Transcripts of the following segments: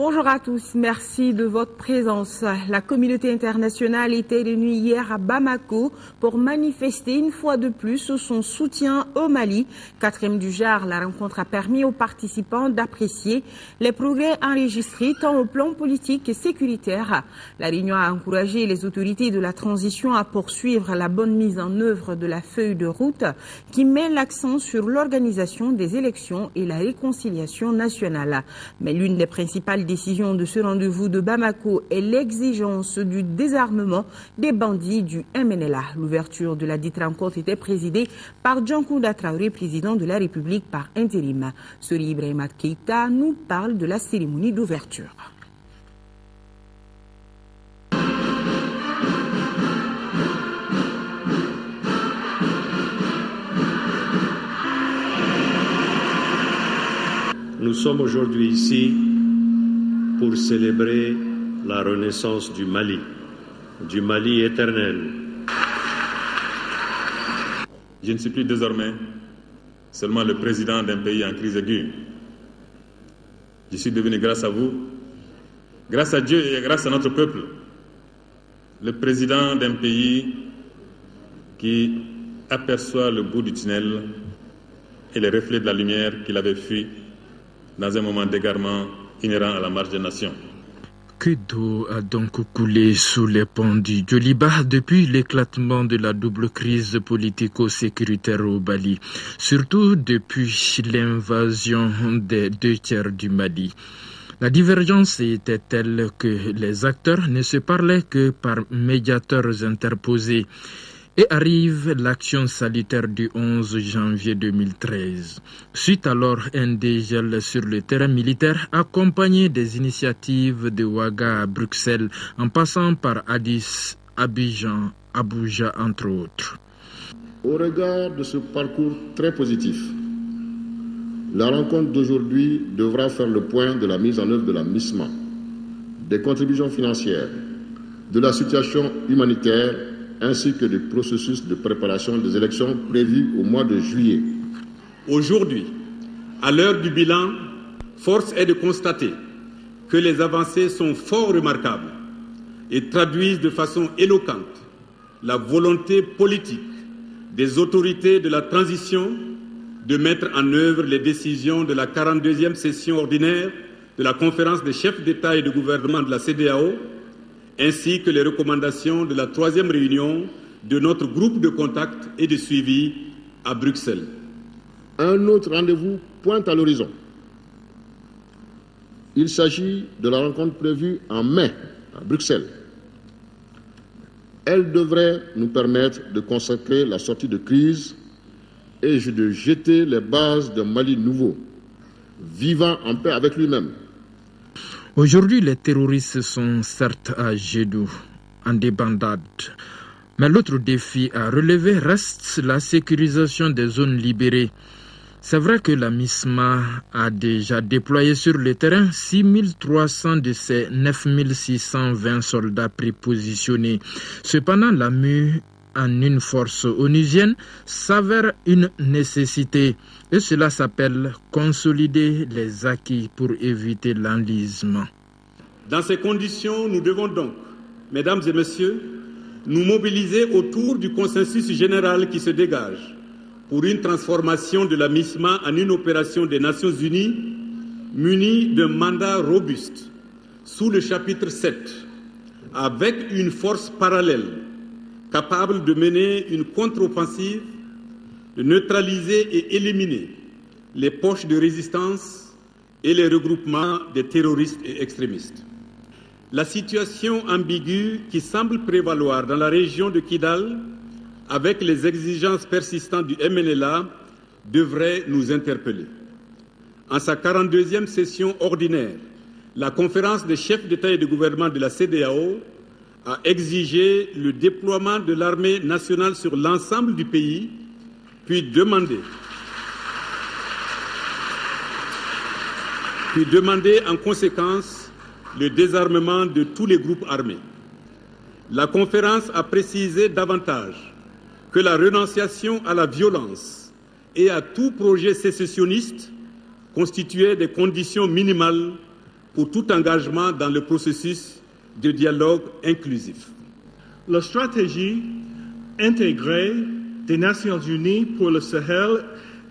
Bonjour à tous, merci de votre présence. La communauté internationale était réunie hier à Bamako pour manifester une fois de plus son soutien au Mali. 4e du genre, la rencontre a permis aux participants d'apprécier les progrès enregistrés tant au plan politique que sécuritaire. La réunion a encouragé les autorités de la transition à poursuivre la bonne mise en œuvre de la feuille de route qui met l'accent sur l'organisation des élections et la réconciliation nationale. Mais l'une des principales décision de ce rendez-vous de Bamako est l'exigence du désarmement des bandits du MNLA. L'ouverture de la dite rencontre était présidée par Djankounda Traoré, président de la République par intérim. Sori Ibrahima Keïta nous parle de la cérémonie d'ouverture. Nous sommes aujourd'hui ici pour célébrer la renaissance du Mali éternel. Je ne suis plus désormais seulement le président d'un pays en crise aiguë. Je suis devenu, grâce à vous, grâce à Dieu et grâce à notre peuple, le président d'un pays qui aperçoit le bout du tunnel et les reflets de la lumière qu'il avait fui dans un moment d'égarement inhérent à la marche des nations. Que d'eau a donc coulé sous les ponts du Djoliba depuis l'éclatement de la double crise politico-sécuritaire au Mali, surtout depuis l'invasion des 2/3 du Mali. La divergence était telle que les acteurs ne se parlaient que par médiateurs interposés. Et arrive l'action salutaire du 11 janvier 2013. Suite alors un dégel sur le terrain militaire accompagné des initiatives de Ouaga à Bruxelles en passant par Addis, Abidjan, Abuja entre autres. Au regard de ce parcours très positif, la rencontre d'aujourd'hui devra faire le point de la mise en œuvre de la MISMA, des contributions financières, de la situation humanitaire ainsi que du processus de préparation des élections prévues au mois de juillet. Aujourd'hui, à l'heure du bilan, force est de constater que les avancées sont fort remarquables et traduisent de façon éloquente la volonté politique des autorités de la transition de mettre en œuvre les décisions de la 42e session ordinaire de la conférence des chefs d'État et de gouvernement de la CEDEAO, ainsi que les recommandations de la 3e réunion de notre groupe de contact et de suivi à Bruxelles. Un autre rendez-vous pointe à l'horizon. Il s'agit de la rencontre prévue en mai à Bruxelles. Elle devrait nous permettre de consacrer la sortie de crise et de jeter les bases d'un Mali nouveau, vivant en paix avec lui-même. Aujourd'hui, les terroristes sont certes à genoux, en débandade. Mais l'autre défi à relever reste la sécurisation des zones libérées. C'est vrai que la MISMA a déjà déployé sur le terrain 6300 de ses 9620 soldats prépositionnés. Cependant, la mue en une force onusienne s'avère une nécessité. Et cela s'appelle consolider les acquis pour éviter l'enlisement. Dans ces conditions, nous devons donc, mesdames et messieurs, nous mobiliser autour du consensus général qui se dégage pour une transformation de la MISMA en une opération des Nations Unies munie d'un mandat robuste sous le chapitre 7, avec une force parallèle capable de mener une contre-offensive, de neutraliser et éliminer les poches de résistance et les regroupements des terroristes et extrémistes. La situation ambiguë qui semble prévaloir dans la région de Kidal, avec les exigences persistantes du MNLA, devrait nous interpeller. En sa 42e session ordinaire, la conférence des chefs d'État et de gouvernement de la CEDEAO a exigé le déploiement de l'armée nationale sur l'ensemble du pays, puis demandé en conséquence le désarmement de tous les groupes armés. La conférence a précisé davantage que la renonciation à la violence et à tout projet sécessionniste constituait des conditions minimales pour tout engagement dans le processus de dialogue inclusif. La stratégie intégrée des Nations Unies pour le Sahel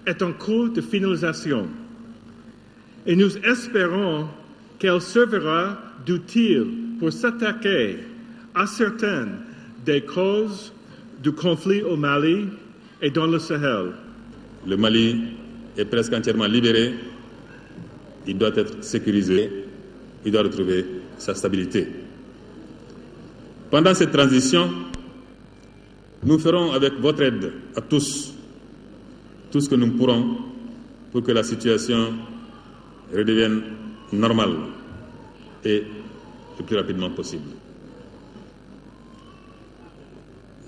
est en cours de finalisation et nous espérons qu'elle servira d'utile pour s'attaquer à certaines des causes du conflit au Mali et dans le Sahel. Le Mali est presque entièrement libéré, il doit être sécurisé, il doit retrouver sa stabilité. Pendant cette transition, nous ferons avec votre aide à tous, tout ce que nous pourrons pour que la situation redevienne normale et le plus rapidement possible.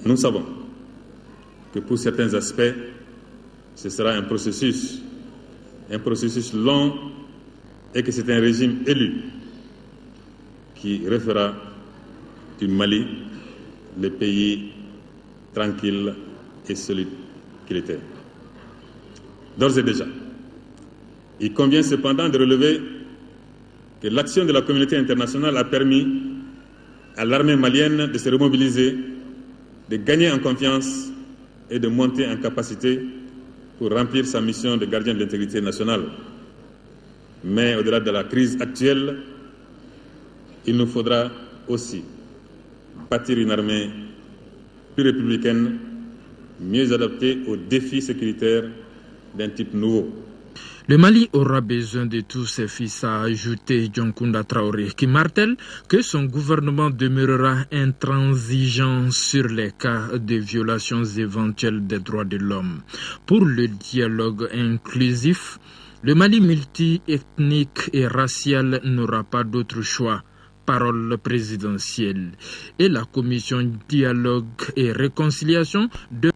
Nous savons que pour certains aspects, ce sera un processus long et que c'est un régime élu qui refera du Mali le pays tranquille et solide qu'il était. D'ores et déjà, il convient cependant de relever que l'action de la communauté internationale a permis à l'armée malienne de se remobiliser, de gagner en confiance et de monter en capacité pour remplir sa mission de gardien de l'intégrité nationale. Mais au-delà de la crise actuelle, il nous faudra aussi bâtir une armée plus républicaine, mieux adaptée aux défis sécuritaires d'un type nouveau. Le Mali aura besoin de tous ses fils, a ajouté Dioncounda Traoré, qui martèle que son gouvernement demeurera intransigeant sur les cas de violations éventuelles des droits de l'homme. Pour le dialogue inclusif, le Mali multi-ethnique et racial n'aura pas d'autre choix. Parole présidentielle. Et la commission dialogue et réconciliation de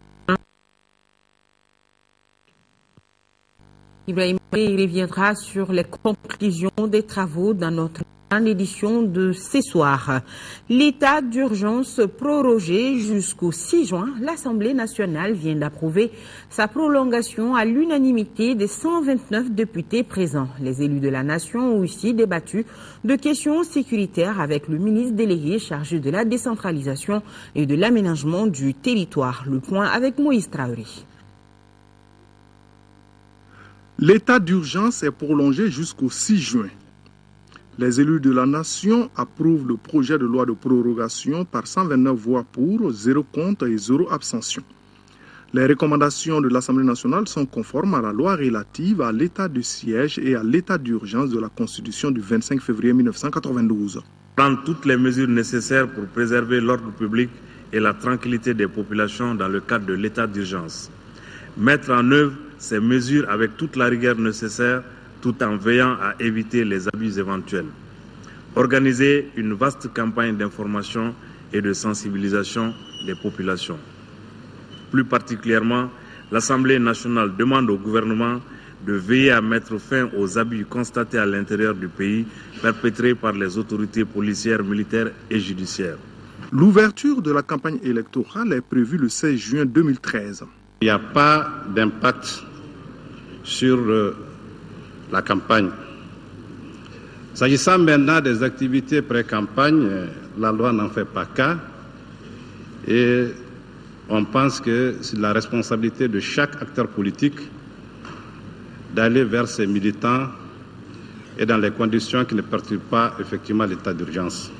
Ibrahim reviendra sur les conclusions des travaux dans notre édition de ce soir. L'état d'urgence prorogé jusqu'au 6 juin, l'Assemblée nationale vient d'approuver sa prolongation à l'unanimité des 129 députés présents. Les élus de la nation ont aussi débattu de questions sécuritaires avec le ministre délégué chargé de la décentralisation et de l'aménagement du territoire. Le point avec Moïse Traoré. L'état d'urgence est prolongé jusqu'au 6 juin. Les élus de la nation approuvent le projet de loi de prorogation par 129 voix pour, 0 contre et 0 abstention. Les recommandations de l'Assemblée nationale sont conformes à la loi relative à l'état de siège et à l'état d'urgence de la Constitution du 25 février 1992. Prendre toutes les mesures nécessaires pour préserver l'ordre public et la tranquillité des populations dans le cadre de l'état d'urgence. Mettre en œuvre ces mesures avec toute la rigueur nécessaire tout en veillant à éviter les abus éventuels. Organiser une vaste campagne d'information et de sensibilisation des populations. Plus particulièrement, l'Assemblée nationale demande au gouvernement de veiller à mettre fin aux abus constatés à l'intérieur du pays, perpétrés par les autorités policières, militaires et judiciaires. L'ouverture de la campagne électorale est prévue le 16 juin 2013. Il n'y a pas d'impact sur la campagne. S'agissant maintenant des activités pré-campagne, la loi n'en fait pas cas et on pense que c'est la responsabilité de chaque acteur politique d'aller vers ses militants et dans les conditions qui ne perturbent pas effectivement l'état d'urgence.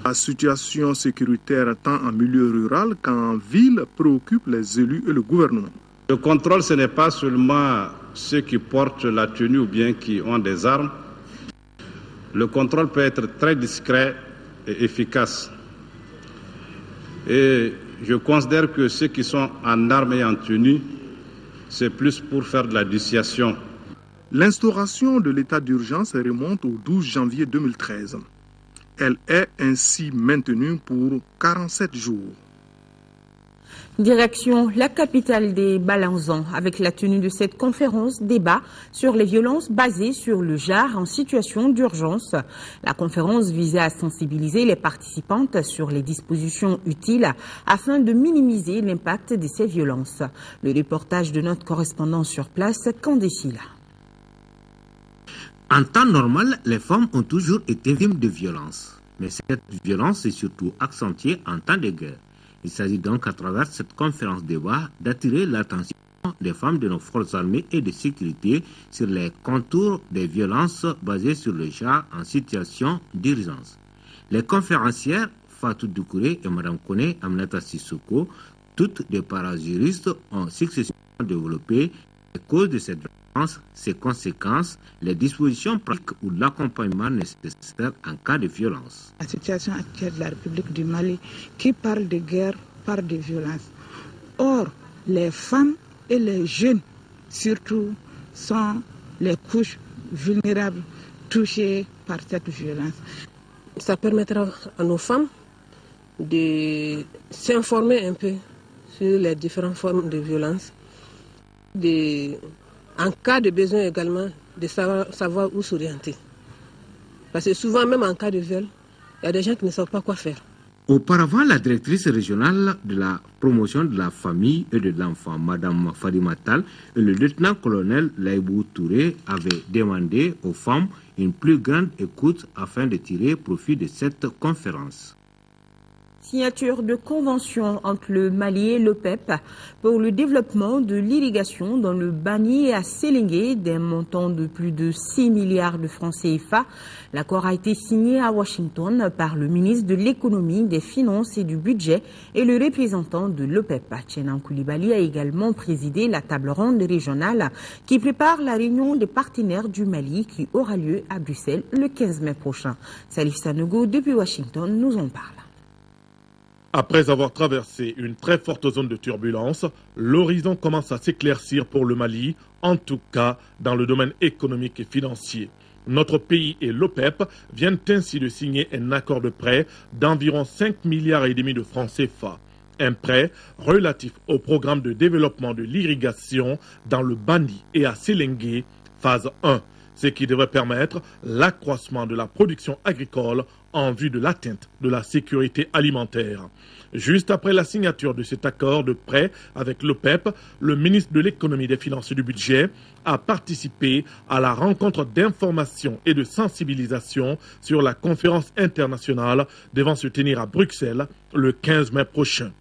La situation sécuritaire tant en milieu rural qu'en ville préoccupe les élus et le gouvernement. Le contrôle, ce n'est pas seulement ceux qui portent la tenue ou bien qui ont des armes. Le contrôle peut être très discret et efficace. Et je considère que ceux qui sont en armes et en tenue, c'est plus pour faire de la dissuasion. L'instauration de l'état d'urgence remonte au 12 janvier 2013. Elle est ainsi maintenue pour 47 jours. Direction la capitale des Balanzans avec la tenue de cette conférence débat sur les violences basées sur le genre en situation d'urgence. La conférence visait à sensibiliser les participantes sur les dispositions utiles afin de minimiser l'impact de ces violences. Le reportage de notre correspondant sur place, Candé Silla. En temps normal, les femmes ont toujours été victimes de violence. Mais cette violence est surtout accentuée en temps de guerre. Il s'agit donc à travers cette conférence débat d'attirer l'attention des femmes de nos forces armées et de sécurité sur les contours des violences basées sur le genre en situation d'urgence. Les conférencières Fatou Doucouré et Mme Kone Aminata Sissoko, toutes des parajuristes, ont successivement développé les causes de cette violence, ses conséquences, les dispositions pratiques ou l'accompagnement nécessaire en cas de violence. La situation actuelle de la République du Mali, qui parle de guerre, parle de violence. Or, les femmes et les jeunes, surtout, sont les couches vulnérables touchées par cette violence. Ça permettra à nos femmes de s'informer un peu sur les différentes formes de violence, en cas de besoin également, de savoir où s'orienter. Parce que souvent, même en cas de viol, il y a des gens qui ne savent pas quoi faire. Auparavant, la directrice régionale de la promotion de la famille et de l'enfant, Mme Fadima Tal, et le lieutenant-colonel Laïbou Touré avaient demandé aux femmes une plus grande écoute afin de tirer profit de cette conférence. Signature de convention entre le Mali et l'OPEP pour le développement de l'irrigation dans le Bani et à Séléngué d'un montant de plus de 6 milliards de francs CFA. L'accord a été signé à Washington par le ministre de l'économie, des finances et du budget et le représentant de l'OPEP. Tchenan Koulibaly a également présidé la table ronde régionale qui prépare la réunion des partenaires du Mali qui aura lieu à Bruxelles le 15 mai prochain. Salif Sanogo depuis Washington nous en parle. Après avoir traversé une très forte zone de turbulence, l'horizon commence à s'éclaircir pour le Mali, en tout cas dans le domaine économique et financier. Notre pays et l'OPEP viennent ainsi de signer un accord de prêt d'environ 5 milliards et demi de francs CFA. Un prêt relatif au programme de développement de l'irrigation dans le Bani et à Séléngué, phase 1, ce qui devrait permettre l'accroissement de la production agricole en vue de l'atteinte de la sécurité alimentaire. Juste après la signature de cet accord de prêt avec l'OPEP, le ministre de l'économie, des finances et du budget a participé à la rencontre d'information et de sensibilisation sur la conférence internationale devant se tenir à Bruxelles le 15 mai prochain.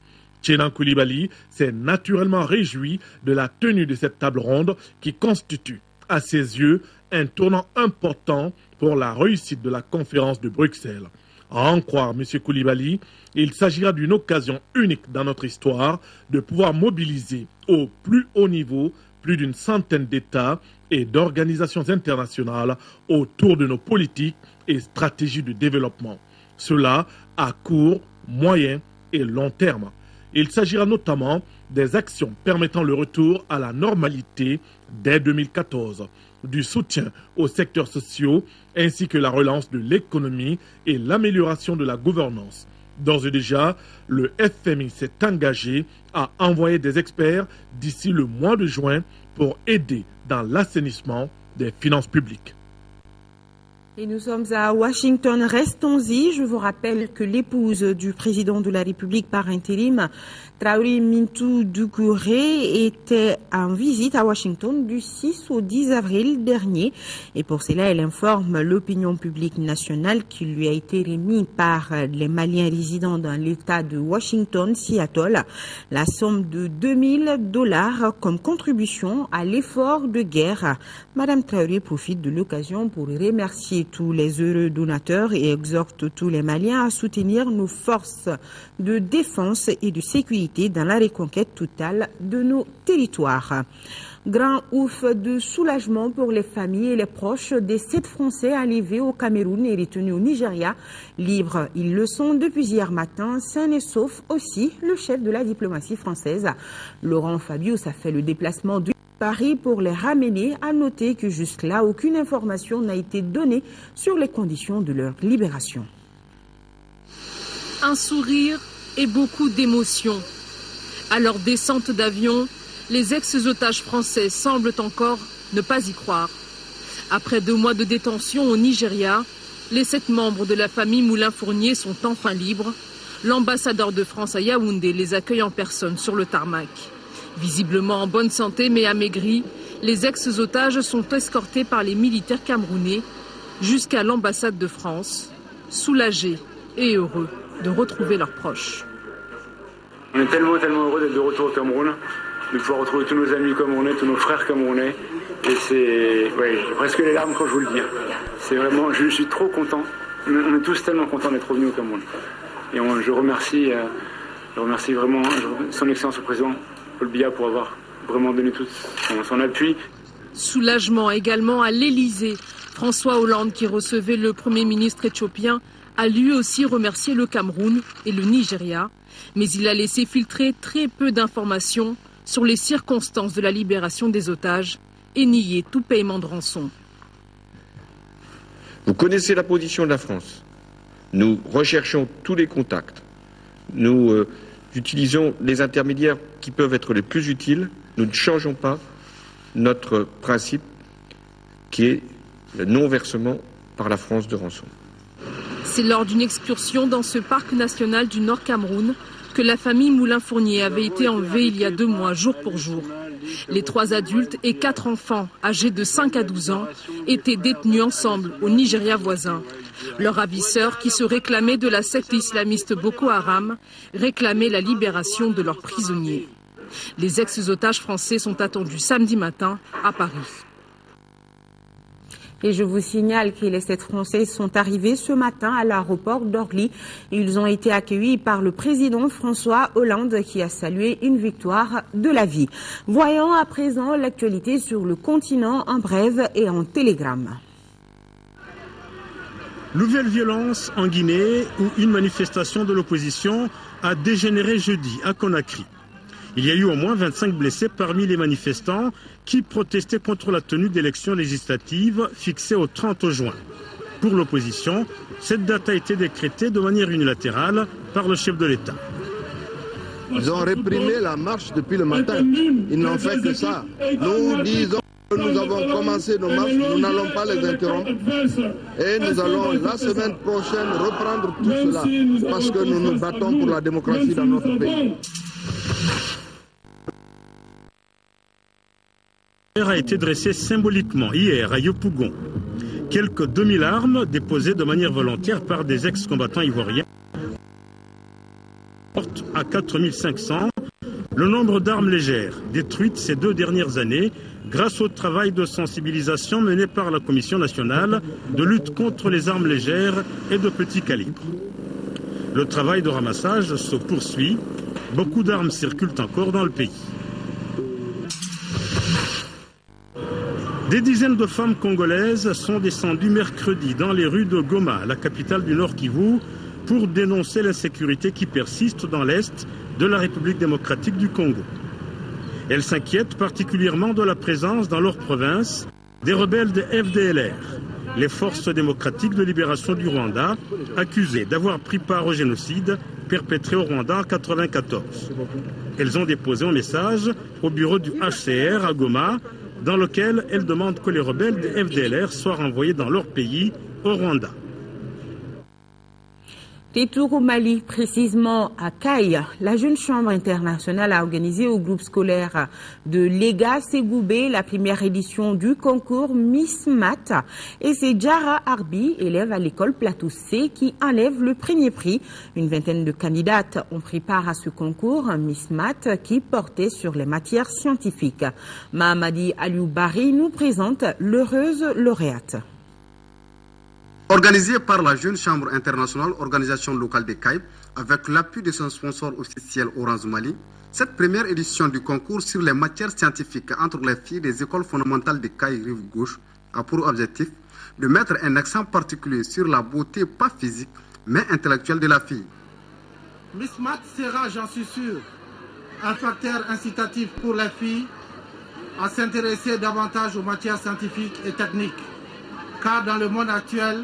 Tchenan Koulibaly s'est naturellement réjoui de la tenue de cette table ronde qui constitue, à ses yeux, un tournant important pour la réussite de la conférence de Bruxelles. À en croire M. Koulibaly, il s'agira d'une occasion unique dans notre histoire de pouvoir mobiliser au plus haut niveau plus d'une centaine d'États et d'organisations internationales autour de nos politiques et stratégies de développement. Cela à court, moyen et long terme. Il s'agira notamment des actions permettant le retour à la normalité dès 2014, du soutien aux secteurs sociaux ainsi que la relance de l'économie et l'amélioration de la gouvernance. D'ores et déjà, le FMI s'est engagé à envoyer des experts d'ici le mois de juin pour aider dans l'assainissement des finances publiques. Et nous sommes à Washington. Restons-y. Je vous rappelle que l'épouse du président de la République par intérim, Traoré Mintou Doucouré, était en visite à Washington du 6 au 10 avril dernier. Et pour cela, elle informe l'opinion publique nationale qui lui a été remis par les Maliens résidant dans l'État de Washington, Seattle, la somme de $2000 comme contribution à l'effort de guerre. Madame Traoré profite de l'occasion pour remercier tous les heureux donateurs et exhorte tous les Maliens à soutenir nos forces de défense et de sécurité dans la reconquête totale de nos territoires. Grand ouf de soulagement pour les familles et les proches des 7 Français enlevés au Cameroun et retenus au Nigeria. Libres, ils le sont depuis hier matin, sains et saufs aussi. Le chef de la diplomatie française, Laurent Fabius, a fait le déplacement de Paris pour les ramener. À noter que jusque-là, aucune information n'a été donnée sur les conditions de leur libération. Un sourire et beaucoup d'émotions. À leur descente d'avion, les ex-otages français semblent encore ne pas y croire. Après 2 mois de détention au Nigeria, les 7 membres de la famille Moulin-Fournier sont enfin libres. L'ambassadeur de France à Yaoundé les accueille en personne sur le tarmac. Visiblement en bonne santé mais amaigris, Les ex-otages sont escortés par les militaires camerounais jusqu'à l'ambassade de France, soulagés et heureux de retrouver leurs proches. On est tellement heureux d'être de retour au Cameroun, de pouvoir retrouver tous nos amis camerounais, tous nos frères camerounais. Et c'est... Ouais, j'ai presque les larmes quand je vous le dis. C'est vraiment... Je suis trop content. On est tous tellement contents d'être revenus au Cameroun. Et je remercie vraiment son Excellence le Président Paul Biya pour avoir vraiment donné tout son appui. Soulagement également à l'Élysée. François Hollande, qui recevait le Premier ministre éthiopien, a lui aussi remercié le Cameroun et le Nigeria. Mais il a laissé filtrer très peu d'informations sur les circonstances de la libération des otages et nié tout paiement de rançon. Vous connaissez la position de la France. Nous recherchons tous les contacts. Nous utilisons les intermédiaires qui peuvent être les plus utiles. Nous ne changeons pas notre principe qui est le non-versement par la France de rançon. C'est lors d'une excursion dans ce parc national du Nord Cameroun que la famille Moulin-Fournier avait été enlevée il y a 2 mois, jour pour jour. Les 3 adultes et 4 enfants âgés de 5 à 12 ans étaient détenus ensemble au Nigeria voisin. Leurs ravisseurs, qui se réclamaient de la secte islamiste Boko Haram, réclamaient la libération de leurs prisonniers. Les ex-otages français sont attendus samedi matin à Paris. Et je vous signale que les 7 Français sont arrivés ce matin à l'aéroport d'Orly. Ils ont été accueillis par le président François Hollande qui a salué une victoire de la vie. Voyons à présent l'actualité sur le continent en bref et en télégramme. Nouvelle violence en Guinée où une manifestation de l'opposition a dégénéré jeudi à Conakry. Il y a eu au moins 25 blessés parmi les manifestants qui protestaient contre la tenue d'élections législatives fixées au 30 juin. Pour l'opposition, cette date a été décrétée de manière unilatérale par le chef de l'État. Ils ont réprimé la marche depuis le matin. Ils n'ont fait que ça. Nous disons que nous avons commencé nos marches, nous n'allons pas les interrompre. Et nous allons la semaine prochaine reprendre tout cela parce que nous nous battons pour la démocratie dans notre pays. A été dressé symboliquement hier à Yopougon. Quelques 2000 armes déposées de manière volontaire par des ex-combattants ivoiriens portent à 4500 le nombre d'armes légères détruites ces 2 dernières années grâce au travail de sensibilisation mené par la Commission nationale de lutte contre les armes légères et de petit calibre. Le travail de ramassage se poursuit. Beaucoup d'armes circulent encore dans le pays. Des dizaines de femmes congolaises sont descendues mercredi dans les rues de Goma, la capitale du Nord Kivu, pour dénoncer l'insécurité qui persiste dans l'est de la République démocratique du Congo. Elles s'inquiètent particulièrement de la présence dans leur province des rebelles de FDLR, les forces démocratiques de libération du Rwanda, accusées d'avoir pris part au génocide perpétré au Rwanda en 1994. Elles ont déposé un message au bureau du HCR à Goma, dans lequel elles demandent que les rebelles de FDLR soient renvoyés dans leur pays, au Rwanda. Retour au Mali, précisément à Caille, la Jeune Chambre internationale a organisé au groupe scolaire de Lega Ségoubé la première édition du concours Miss Math. Et c'est Jara Arbi, élève à l'école Plateau C, qui enlève le premier prix. Une vingtaine de candidates ont pris part à ce concours Miss Math qui portait sur les matières scientifiques. Mahamadi Alioubari nous présente l'heureuse lauréate. Organisée par la Jeune Chambre internationale, organisation locale des CAIB, avec l'appui de son sponsor officiel Orange Mali, cette première édition du concours sur les matières scientifiques entre les filles des écoles fondamentales de CAIB Rive Gauche a pour objectif de mettre un accent particulier sur la beauté, pas physique, mais intellectuelle de la fille. Miss Math sera, j'en suis sûr, un facteur incitatif pour les filles à s'intéresser davantage aux matières scientifiques et techniques. Car dans le monde actuel,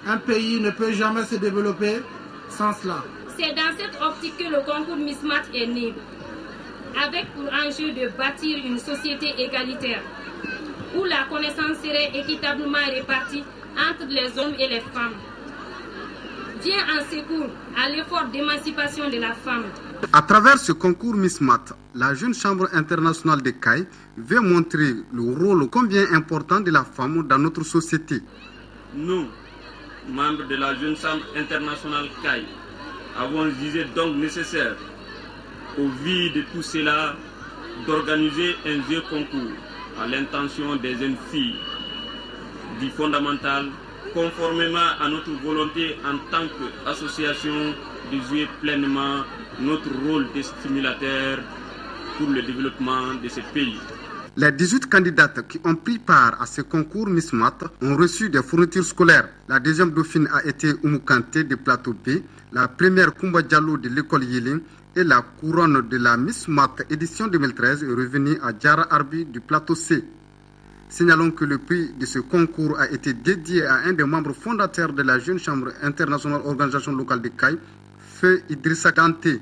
un pays ne peut jamais se développer sans cela. C'est dans cette optique que le concours Miss Math est né, avec pour enjeu de bâtir une société égalitaire, où la connaissance serait équitablement répartie entre les hommes et les femmes. Vient en secours à l'effort d'émancipation de la femme À travers ce concours Miss Mat, la Jeune Chambre internationale des CAI veut montrer le rôle combien important de la femme dans notre société. Nous, membres de la Jeune Chambre internationale CAI, avons jugé donc nécessaire, au vu de tout cela, d'organiser un vieux concours à l'intention des jeunes filles du fondamental, conformément à notre volonté en tant qu'association de jouer pleinement notre rôle de stimulateur pour le développement de ce pays. Les 18 candidates qui ont pris part à ce concours Miss Mat ont reçu des fournitures scolaires. La deuxième dauphine a été Oumou Kanté de Plateau B, la première Koumba Diallo de l'école Yéling et la couronne de la Miss Mat édition 2013 est revenue à Diara Arbi du Plateau C. Signalons que le prix de ce concours a été dédié à un des membres fondateurs de la Jeune Chambre internationale organisation locale de CAI, Feu Idrissa Kanté.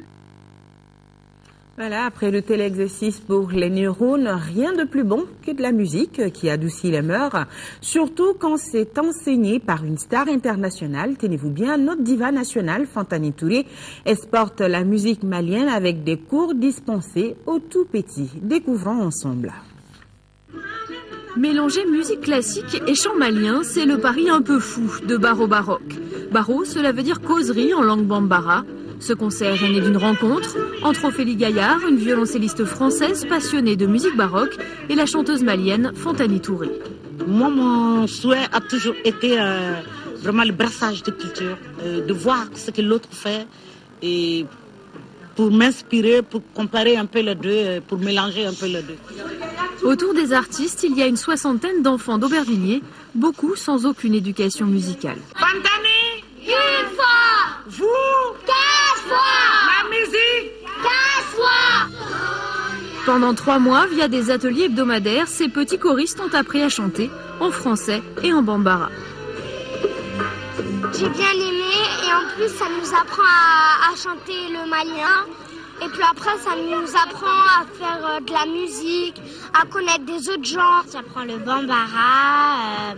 Voilà, après le tel exercice pour les neurones, rien de plus bon que de la musique qui adoucit les mœurs, surtout quand c'est enseigné par une star internationale. Tenez-vous bien, notre diva nationale, Fantani Touré, exporte la musique malienne avec des cours dispensés aux tout petits. Découvrons ensemble. Mélanger musique classique et chant malien, c'est le pari un peu fou de Baro Baroque. Baro, cela veut dire causerie en langue bambara. Ce concert est né d'une rencontre entre Ophélie Gaillard, une violoncelliste française passionnée de musique baroque, et la chanteuse malienne Fantani Touré. Moi, mon souhait a toujours été vraiment le brassage de culture, de voir ce que l'autre fait et pour m'inspirer, pour comparer un peu les deux, pour mélanger un peu les deux. Autour des artistes, il y a une soixantaine d'enfants d'Aubervilliers, beaucoup sans aucune éducation musicale. Fantani, une fois. Vous, 15 fois. La musique, 15 fois. Pendant 3 mois, via des ateliers hebdomadaires, ces petits choristes ont appris à chanter en français et en bambara. J'ai bien aimé et en plus ça nous apprend à chanter le malien. Et puis après, ça nous apprend à faire de la musique, à connaître des autres genres. J'apprends le bambara,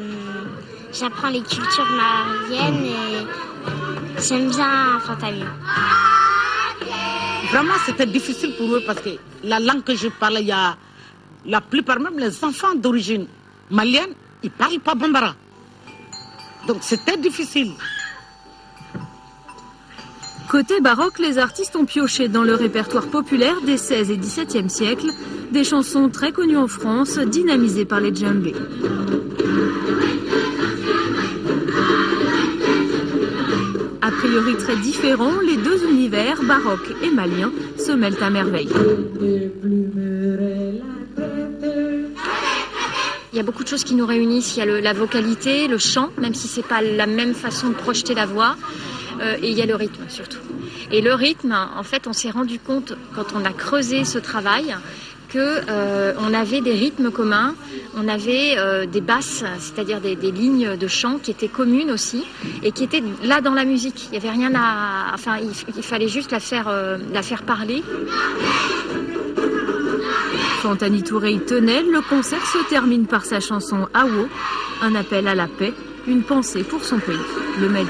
j'apprends les cultures maliennes et j'aime bien Fantani. Vraiment, c'était difficile pour eux parce que la langue que je parle, il y a la plupart, même les enfants d'origine malienne, ils ne parlent pas bambara. Donc c'était difficile. Côté baroque, les artistes ont pioché dans le répertoire populaire des 16 et 17e siècles, des chansons très connues en France, dynamisées par les djembés. A priori très différents, les deux univers, baroque et malien, se mêlent à merveille. Il y a beaucoup de choses qui nous réunissent. Il y a la vocalité, le chant, même si c'est pas la même façon de projeter la voix. Et il y a le rythme surtout. Et le rythme, en fait, on s'est rendu compte quand on a creusé ce travail que on avait des rythmes communs, on avait des basses, c'est-à-dire des lignes de chant qui étaient communes aussi et qui étaient là dans la musique. Il y avait rien à, enfin, il fallait juste la faire parler. Fantani Touré y tenait. Le concert se termine par sa chanson Awo, un appel à la paix, une pensée pour son pays, le Mali.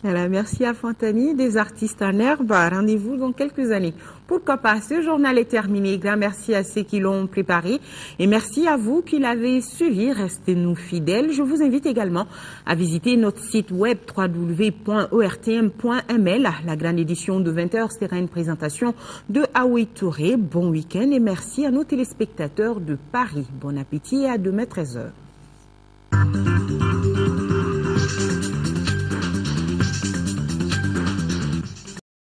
Voilà, merci à Fantani, des artistes en herbe. Rendez-vous dans quelques années. Pourquoi pas, ce journal est terminé. Grand merci à ceux qui l'ont préparé et merci à vous qui l'avez suivi. Restez-nous fidèles. Je vous invite également à visiter notre site web www.ortm.ml. La grande édition de 20h sera une présentation de Aoui Touré. Bon week-end et merci à nos téléspectateurs de Paris. Bon appétit et à demain 13h.